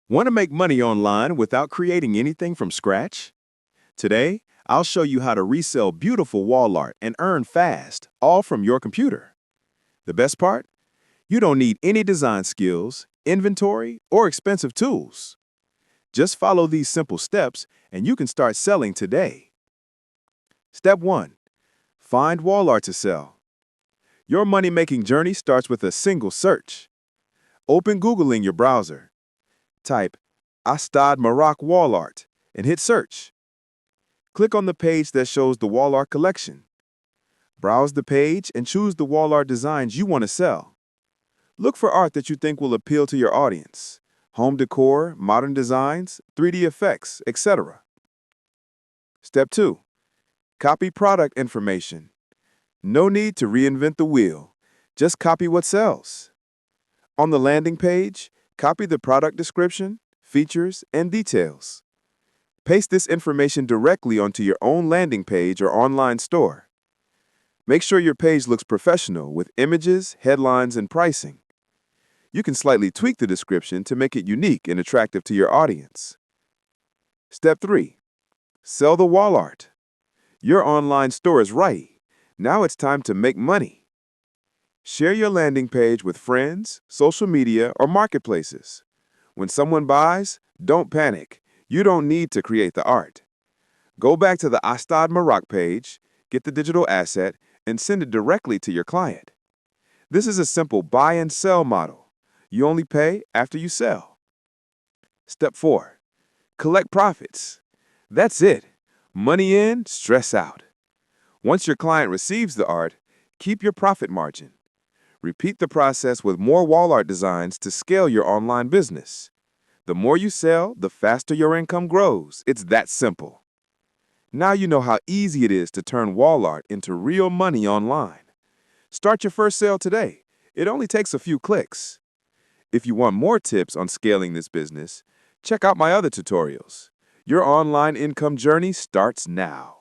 Want to make money online without creating anything from scratch? Today, I'll show you how to resell beautiful wall art and earn fast, all from your computer. The best part? You don't need any design skills, inventory, or expensive tools. Just follow these simple steps and you can start selling today. Step 1. Find wall art to sell. Your money-making journey starts with a single search. Open Google in your browser. Type Astad Maroc wall art and hit search. Click on the page that shows the wall art collection. Browse the page and choose the wall art designs you want to sell. Look for art that you think will appeal to your audience: home decor, modern designs, 3D effects, etc. Step 2. Copy product information. No need to reinvent the wheel. Just copy what sells. On the landing page, copy the product description, features, and details. Paste this information directly onto your own landing page or online store. Make sure your page looks professional with images, headlines, and pricing. You can slightly tweak the description to make it unique and attractive to your audience. Step 3. Sell the wall art. Your online store is ready. Now it's time to make money. Share your landing page with friends, social media, or marketplaces. When someone buys, don't panic. You don't need to create the art. Go back to the Astad Maroc page, get the digital asset, and send it directly to your client. This is a simple buy and sell model. You only pay after you sell. Step 4. Collect profits. That's it. Money in, stress out. Once your client receives the art, keep your profit margin. Repeat the process with more wall art designs to scale your online business. The more you sell, the faster your income grows. It's that simple. Now you know how easy it is to turn wall art into real money online. Start your first sale today. It only takes a few clicks. If you want more tips on scaling this business, check out my other tutorials. Your online income journey starts now.